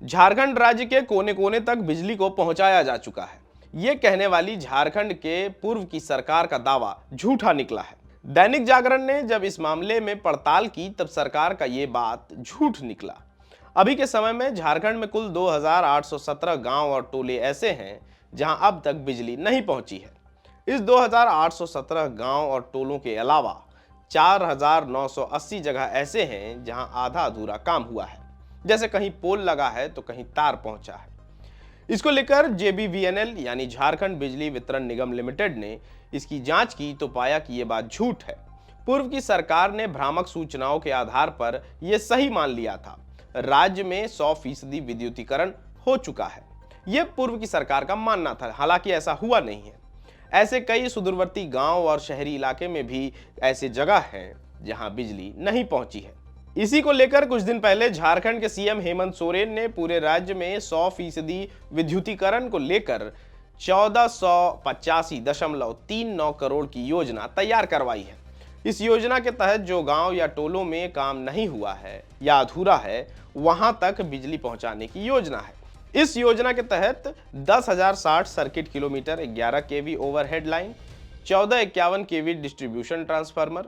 झारखंड राज्य के कोने कोने तक बिजली को पहुंचाया जा चुका है। ये कहने वाली झारखंड के पूर्व की सरकार का दावा झूठा निकला है। दैनिक जागरण ने जब इस मामले में पड़ताल की तब सरकार का ये बात झूठ निकला। अभी के समय में झारखंड में कुल 2817 गांव और टोले ऐसे हैं जहां अब तक बिजली नहीं पहुंची है। इस 2817 गांव और टोलों के अलावा 4980 जगह ऐसे हैं जहां आधा अधूरा काम हुआ है, जैसे कहीं पोल लगा है तो कहीं तार पहुंचा है। इसको लेकर जेबीवीएनएल यानी झारखंड बिजली वितरण निगम लिमिटेड ने इसकी जांच की तो पाया कि यह बात झूठ है। पूर्व की सरकार ने भ्रामक सूचनाओं के आधार पर यह सही मान लिया था। राज्य में 100% विद्युतीकरण हो चुका है, यह पूर्व की सरकार का मानना था, हालांकि ऐसा हुआ नहीं है। ऐसे कई सुदूरवर्ती गांव और शहरी इलाके में भी ऐसे जगह हैं जहां बिजली नहीं पहुंची है। इसी को लेकर कुछ दिन पहले झारखंड के सीएम हेमंत सोरेन ने पूरे राज्य में 100% विद्युतीकरण को लेकर 1485.39 करोड़ की योजना तैयार करवाई है। इस योजना के तहत जो गांव या टोलों में काम नहीं हुआ है या अधूरा है, वहां तक बिजली पहुंचाने की योजना है। इस योजना के तहत 10,060 सर्किट किलोमीटर 11 केवी ओवरहेड लाइन, 1451 केवी डिस्ट्रीब्यूशन ट्रांसफार्मर,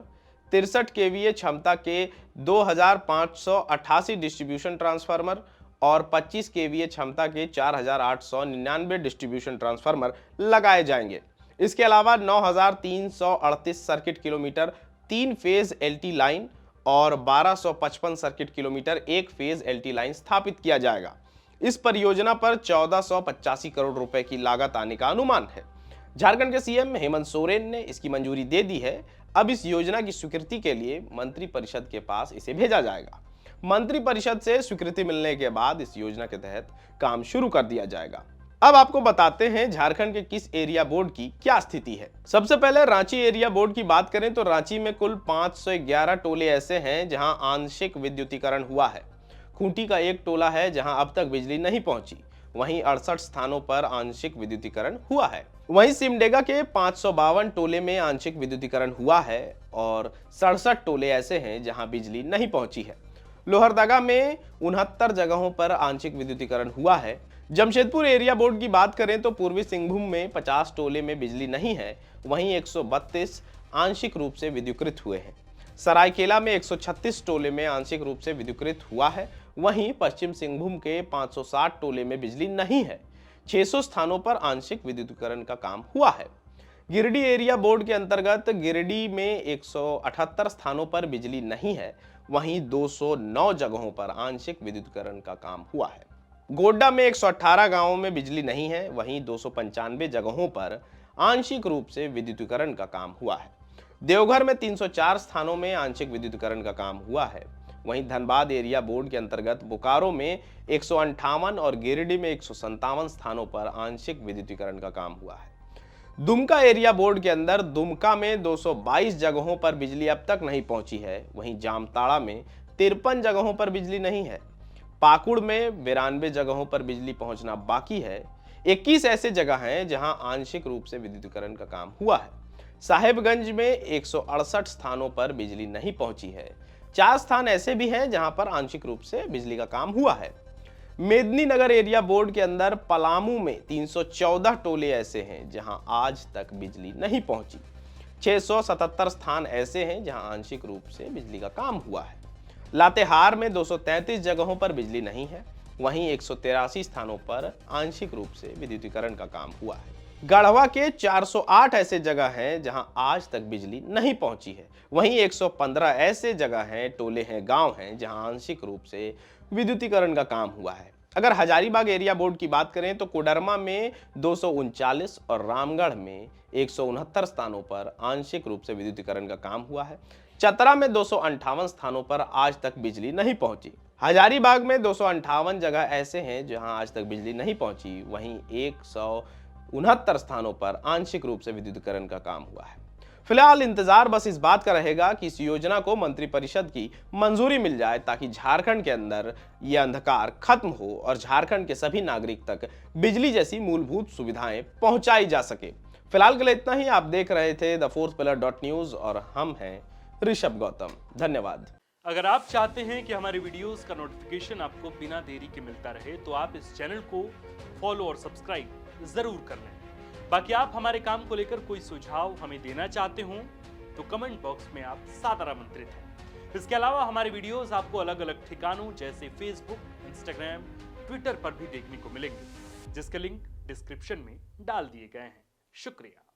63 केवीए क्षमता के 2588 डिस्ट्रीब्यूशन ट्रांसफार्मर और 25 केवीए क्षमता के 4899 डिस्ट्रीब्यूशन ट्रांसफार्मर लगाए जाएंगे। इसके अलावा 9338 circuit kilometre 3 phase LT line और 1255 circuit kilometre 1 phase LT line स्थापित किया जाएगा। इस परियोजना पर 1485 करोड़ रुपए की लागत आने का अनुमान है। झारखंड के सीएम हेमंत सोरेन ने इसकी मंजूरी दे दी है। अब इस योजना की स्वीकृति के लिए मंत्री परिषद के पास इसे भेजा जाएगा। मंत्री परिषद से स्वीकृति मिलने के बाद इस योजना के तहत काम शुरू कर दिया जाएगा। अब आपको बताते हैं झारखंड के किस एरिया बोर्ड की क्या स्थिति है। सबसे पहले रांची एरिया बोर्ड की बात करें तो रांची में कुल 511 टोले ऐसे हैं जहां आंशिक विद्युतीकरण हुआ है। खूंटी का एक टोला है जहां अब तक बिजली नहीं पहुंची, वहीं 68 स्थानों पर आंशिक विद्युतीकरण हुआ है। वहीं सिमडेगा के 552 टोले में आंशिक विद्युतीकरण हुआ है और 67 टोले ऐसे हैं जहां बिजली नहीं पहुंची है। लोहरदगा में 69 जगहों पर आंशिक विद्युतीकरण हुआ है। जमशेदपुर एरिया बोर्ड की बात करें तो पूर्वी सिंहभूम में 50 टोले में बिजली नहीं है, वहीं 132 आंशिक रूप से विद्युतीकृत हुए हैं। सरायकेला में 136 टोले में आंशिक रूप से विद्युतीकृत हुआ है, वहीं पश्चिम सिंहभूम के 560 टोले में बिजली नहीं है। 600 स्थानों पर आंशिक विद्युतीकरण का काम हुआ है। गिरिडीह एरिया बोर्ड के अंतर्गत गिरिडीह में 178 स्थानों पर बिजली नहीं है, वहीं 209 जगहों पर आंशिक विद्युतीकरण का काम हुआ है। गोड्डा में 118 गांवों में बिजली नहीं है, वहीं 295 जगहों पर आंशिक रूप से विद्युतीकरण का काम हुआ है। देवघर में 304 स्थानों में आंशिक विद्युतीकरण का काम हुआ है। वहीं धनबाद एरिया बोर्ड के अंतर्गत बोकारो में 158 और गिरिडीह में 157 स्थानों पर आंशिक विद्युतीकरण का काम हुआ है। दुमका एरिया बोर्ड के अंदर दुमका में 222 जगहों पर बिजली अब तक नहीं पहुंची है, वहीं जामताड़ा में 53 जगहों पर बिजली नहीं है। पाकुड़ में 92 जगहों पर बिजली पहुंचना बाकी है। 21 ऐसे जगह हैं जहां आंशिक रूप से विद्युतीकरण का काम हुआ है। साहेबगंज में 168 स्थानों पर बिजली नहीं पहुंची है। 4 स्थान ऐसे भी हैं जहां पर आंशिक रूप से बिजली का काम हुआ है। मेदिनीनगर एरिया बोर्ड के अंदर पलामू में 314 टोले ऐसे हैं जहां आज तक बिजली नहीं पहुंची। 677 स्थान ऐसे हैं जहां आंशिक रूप से बिजली का काम हुआ है। लातेहार में 233 जगहों पर बिजली नहीं है, वहीं 183 स्थानों पर आंशिक रूप से विद्युतीकरण का काम हुआ है। गढ़वा के 408 ऐसे जगह हैं जहां आज तक बिजली नहीं पहुंची है, वहीं 115 ऐसे जगह हैं, टोले हैं, गांव हैं जहां आंशिक रूप से विद्युतीकरण का काम हुआ है। अगर हजारीबाग एरिया बोर्ड की बात करें तो कोडरमा में 239 और रामगढ़ में 169 स्थानों पर आंशिक रूप से विद्युतीकरण का काम हुआ है। चतरा में 258 स्थानों पर आज तक बिजली नहीं पहुंची। हजारीबाग में 258 जगह ऐसे हैं जहां आज तक बिजली नहीं पहुंची, वहीं 169 स्थानों पर आंशिक रूप से विद्युतीकरण का काम हुआ है। फिलहाल इंतजार बस इस बात का रहेगा कि इस योजना को मंत्रिपरिषद की मंजूरी मिल जाए ताकि झारखंड के अंदर यह अंधकार खत्म हो और झारखंड के सभी नागरिक तक बिजली जैसी मूलभूत सुविधाएं पहुंचाई जा सके। फिलहाल के लिए इतना ही। आप देख रहे थे द फोर्थ पिलर .न्यूज और हम हैं ऋषभ गौतम। धन्यवाद। अगर आप चाहते हैं कि हमारे वीडियोस का नोटिफिकेशन आपको बिना देरी के मिलता रहे तो आप इस चैनल को फॉलो और सब्सक्राइब जरूर कर लें। बाकी आप हमारे काम को लेकर कोई सुझाव हमें देना चाहते हो तो कमेंट बॉक्स में आप सादर आमंत्रित हैं। इसके अलावा हमारे वीडियोस आपको अलग अलग ठिकानों जैसे फेसबुक, इंस्टाग्राम, ट्विटर पर भी देखने को मिलेंगे, जिसके लिंक डिस्क्रिप्शन में डाल दिए गए हैं। शुक्रिया।